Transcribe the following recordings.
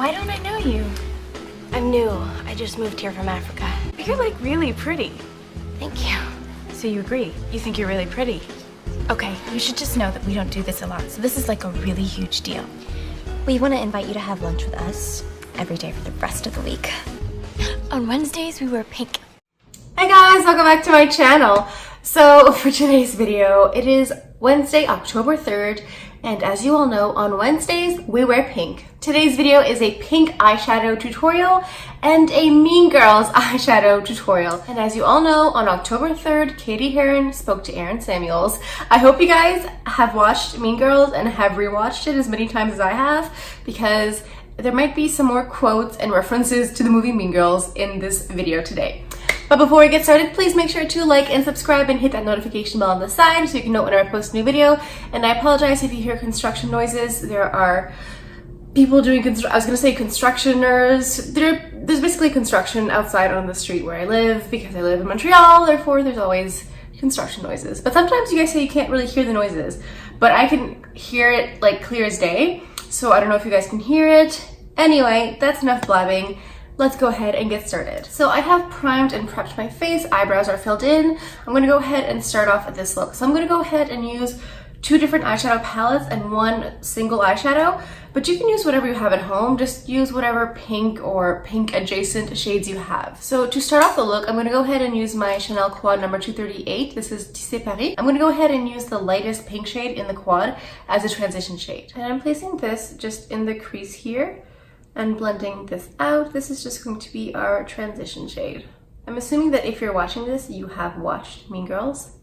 Why don't I know you? I'm new. I just moved here from Africa. You're like really pretty. Thank you. So you agree? You think you're really pretty? Okay, you should just know that we don't do this a lot, so this is like a really huge deal. We want to invite you to have lunch with us every day for the rest of the week. On Wednesdays, we wear pink. Hey guys, welcome back to my channel. So for today's video, it is Wednesday, October 3rd, and as you all know, on Wednesdays, we wear pink. Today's video is a pink eyeshadow tutorial and a Mean Girls eyeshadow tutorial. And as you all know, on October 3rd, Katie Heron spoke to Aaron Samuels. I hope you guys have watched Mean Girls and have rewatched it as many times as I have, because there might be some more quotes and references to the movie Mean Girls in this video today. But before we get started, please make sure to like and subscribe and hit that notification bell on the side so you can know whenever I post a new video. And I apologize if you hear construction noises. There are people doing constructioners. There's basically construction outside on the street where I live because I live in Montreal, therefore there's always construction noises. But sometimes you guys say you can't really hear the noises, but I can hear it like clear as day. So I don't know if you guys can hear it. Anyway, that's enough blabbing. Let's go ahead and get started. So I have primed and prepped my face, eyebrows are filled in. I'm gonna go ahead and start off with this look. So I'm gonna go ahead and use two different eyeshadow palettes and one single eyeshadow, but you can use whatever you have at home. Just use whatever pink or pink adjacent shades you have. So to start off the look, I'm gonna go ahead and use my Chanel Quad number 238. This is Tissé Paris. I'm gonna go ahead and use the lightest pink shade in the quad as a transition shade. And I'm placing this just in the crease here and blending this out. This is just going to be our transition shade. I'm assuming that if you're watching this, you have watched Mean Girls.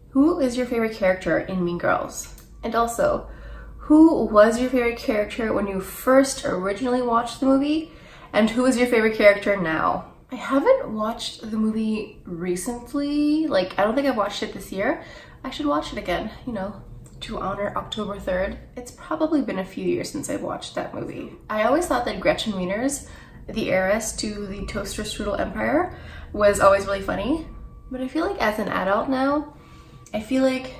Who is your favorite character in Mean Girls? And also, who was your favorite character when you first originally watched the movie? And who is your favorite character now? I haven't watched the movie recently. Like, I don't think I've watched it this year. I should watch it again, you know, to honor October 3rd. It's probably been a few years since I've watched that movie. I always thought that Gretchen Wieners, the heiress to the toaster strudel empire, was always really funny. But I feel like as an adult now, I feel like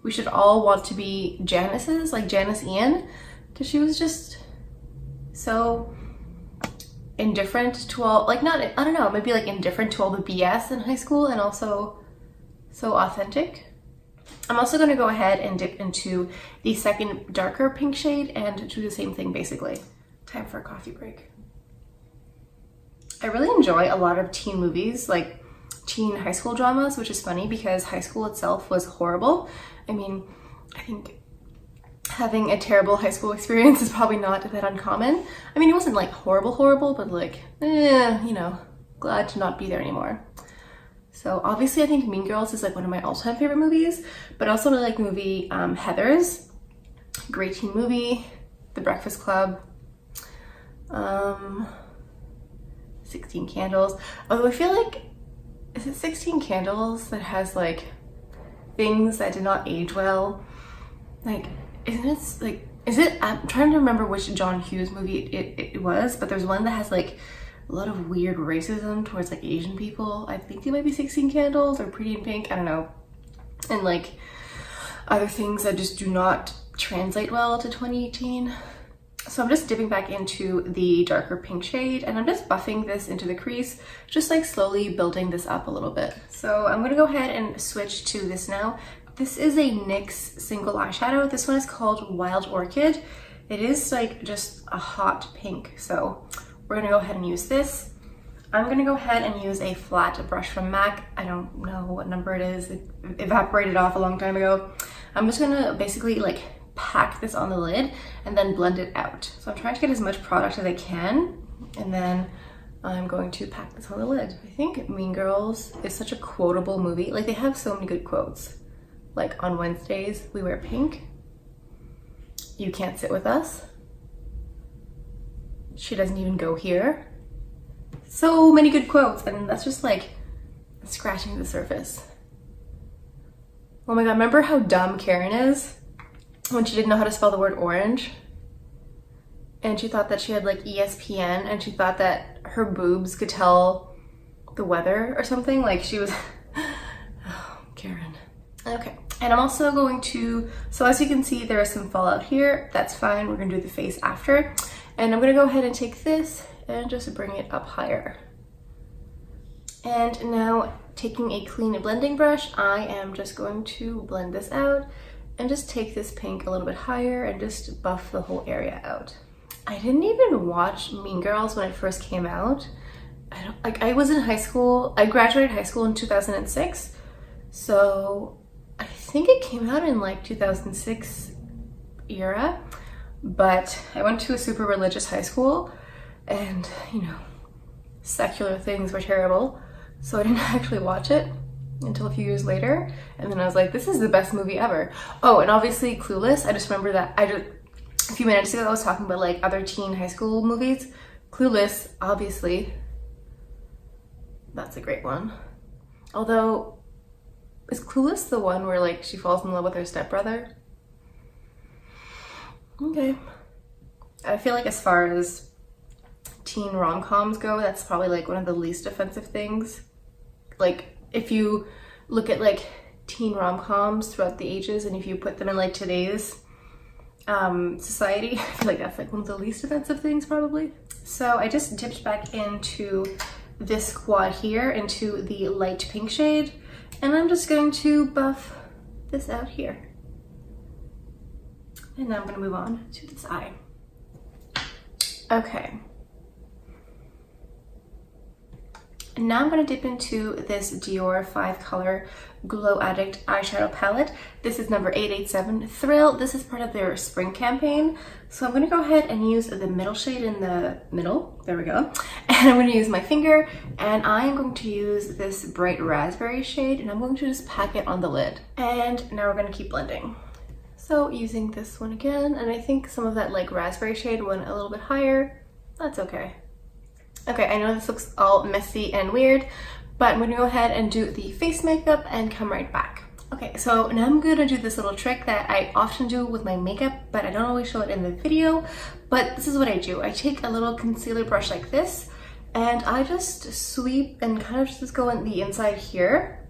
we should all want to be Janice's, like Janice Ian, because she was just so indifferent to all, like not, I don't know, maybe like indifferent to all the BS in high school and also so authentic. I'm also going to go ahead and dip into the second darker pink shade and do the same thing basically. Time for a coffee break. I really enjoy a lot of teen movies, like teen high school dramas, which is funny because high school itself was horrible. I mean, I think having a terrible high school experience is probably not that uncommon. I mean, it wasn't like horrible, but like, you know, glad to not be there anymore. So obviously I think Mean Girls is like one of my all-time favorite movies, but I also really like the movie Heathers, great teen movie, The Breakfast Club, 16 Candles. Although I feel like, is it 16 Candles that has like things that did not age well? Like, isn't it like, is it, I'm trying to remember which John Hughes movie it was, but there's one that has like a lot of weird racism towards like Asian people. I think it might be 16 Candles or Pretty in Pink, I don't know. And like other things that just do not translate well to 2018. So I'm just dipping back into the darker pink shade and I'm just buffing this into the crease, just like slowly building this up a little bit. So I'm gonna go ahead and switch to this now. This is a NYX single eyeshadow. This one is called Wild Orchid. It is like just a hot pink. So we're gonna go ahead and use this. I'm gonna go ahead and use a flat brush from MAC. I don't know what number it is. It evaporated off a long time ago. I'm just gonna basically like pack this on the lid and then blend it out. So I'm trying to get as much product as I can, and then I'm going to pack this on the lid. I think Mean Girls is such a quotable movie. Like, they have so many good quotes. Like, on Wednesdays, we wear pink. You can't sit with us. She doesn't even go here. So many good quotes, and that's just like scratching the surface. Oh my god, remember how dumb Karen is when she didn't know how to spell the word orange? And she thought that she had like ESPN, and she thought that her boobs could tell the weather or something. Like, she was, oh, Karen. Okay, And I'm also going to, so as you can see, there is some fallout here. That's fine, we're gonna do the face after. And I'm gonna go ahead and take this and just bring it up higher. And now, taking a clean blending brush, I am just going to blend this out and just take this pink a little bit higher and just buff the whole area out. I didn't even watch Mean Girls when it first came out. I was in high school. I graduated high school in 2006, so I think it came out in like 2006 era, but I went to a super religious high school and, you know, secular things were terrible, so I didn't actually watch it until a few years later, and then I was like, this is the best movie ever. Oh, and obviously Clueless. I just remember that a few minutes ago I was talking about like other teen high school movies. Clueless, obviously, that's a great one. Although, is Clueless the one where like she falls in love with her stepbrother? Okay. I feel like as far as teen rom-coms go, that's probably like one of the least offensive things. Like if you look at like teen rom-coms throughout the ages and if you put them in like today's society, I feel like that's like one of the least offensive things probably. So I just dipped back into this quad here into the light pink shade, and I'm just going to buff this out here. And now I'm going to move on to this eye. Okay. And now I'm going to dip into this Dior 5 color Glow Addict eyeshadow palette. This is number 887 Thrill. This is part of their spring campaign. So I'm going to go ahead and use the middle shade in the middle. There we go. And I'm going to use my finger, and I'm going to use this bright raspberry shade, and I'm going to just pack it on the lid. And now we're going to keep blending. So using this one again, and I think some of that like raspberry shade went a little bit higher. That's okay. Okay, I know this looks all messy and weird, but I'm gonna go ahead and do the face makeup and come right back. Okay, so now I'm gonna do this little trick that I often do with my makeup, but I don't always show it in the video, but this is what I do. I take a little concealer brush like this, and I just sweep and kind of just go on the inside here,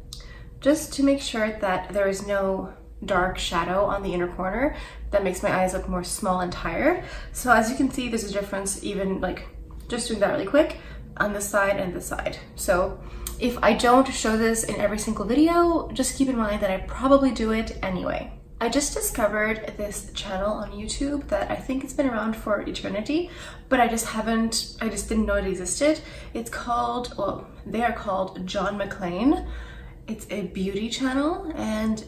just to make sure that there is no dark shadow on the inner corner that makes my eyes look more small and tired. So as you can see, there's a difference even like just doing that really quick on this side and this side. So if I don't show this in every single video, just keep in mind that I probably do it anyway. I just discovered this channel on YouTube that I think it's been around for eternity, but I just didn't know it existed. It's called, well, they are called John McClane. It's a beauty channel and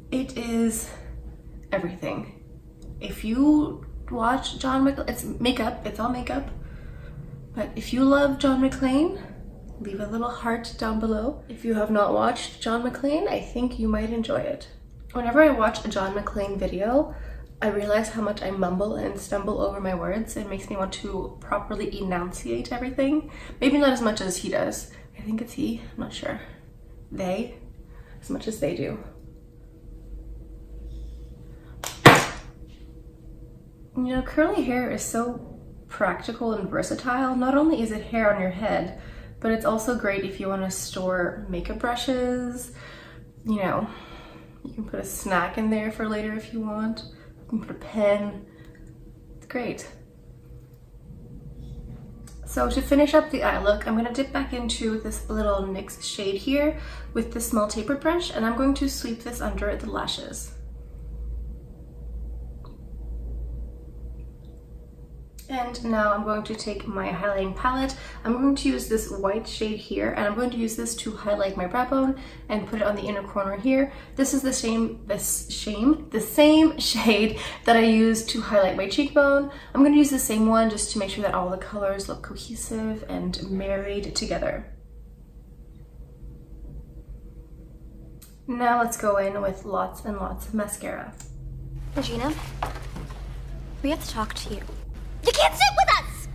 it is everything. If you watch John McClane, it's makeup, it's all makeup. But if you love John McClane, leave a little heart down below. If you have not watched John McClane, I think you might enjoy it. Whenever I watch a John McClane video, I realize how much I mumble and stumble over my words. It makes me want to properly enunciate everything. Maybe not as much as he does. I think it's he, I'm not sure. They, as much as they do. You know, curly hair is so practical and versatile. Not only is it hair on your head, but it's also great if you want to store makeup brushes. You know, you can put a snack in there for later if you want. You can put a pen. It's great. So to finish up the eye look, I'm going to dip back into this little NYX shade here with this small tapered brush, and I'm going to sweep this under the lashes. And now I'm going to take my highlighting palette. I'm going to use this white shade here, and I'm going to use this to highlight my brow bone and put it on the inner corner here. This is the same shade that I use to highlight my cheekbone. I'm going to use the same one just to make sure that all the colors look cohesive and married together. Now let's go in with lots and lots of mascara. Regina, we have to talk to you. You can't sit with us!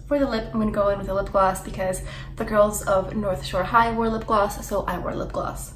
For the lip, I'm going to go in with a lip gloss because the girls of North Shore High wore lip gloss, so I wore lip gloss.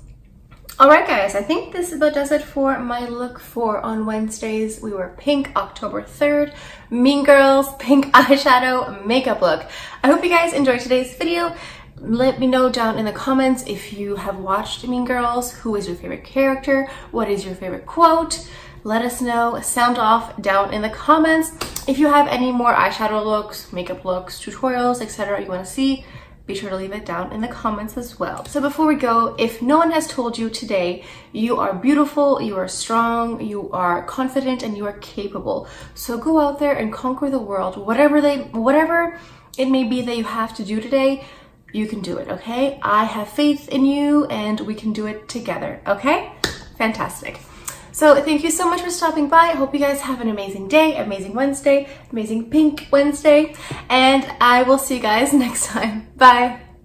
Alright guys, I think this about does it for my look for on Wednesdays. We were pink October 3rd, Mean Girls, pink eyeshadow, makeup look. I hope you guys enjoyed today's video. Let me know down in the comments if you have watched Mean Girls. Who is your favorite character? What is your favorite quote? Let us know. Sound off down in the comments. If you have any more eyeshadow looks, makeup looks, tutorials, etc. you want to see, be sure to leave it down in the comments as well. So before we go, if no one has told you today, you are beautiful, you are strong, you are confident, and you are capable. So go out there and conquer the world. Whatever it may be that you have to do today, you can do it, okay? I have faith in you and we can do it together, okay? Fantastic. So thank you so much for stopping by. I hope you guys have an amazing day, amazing Wednesday, amazing pink Wednesday, and I will see you guys next time. Bye.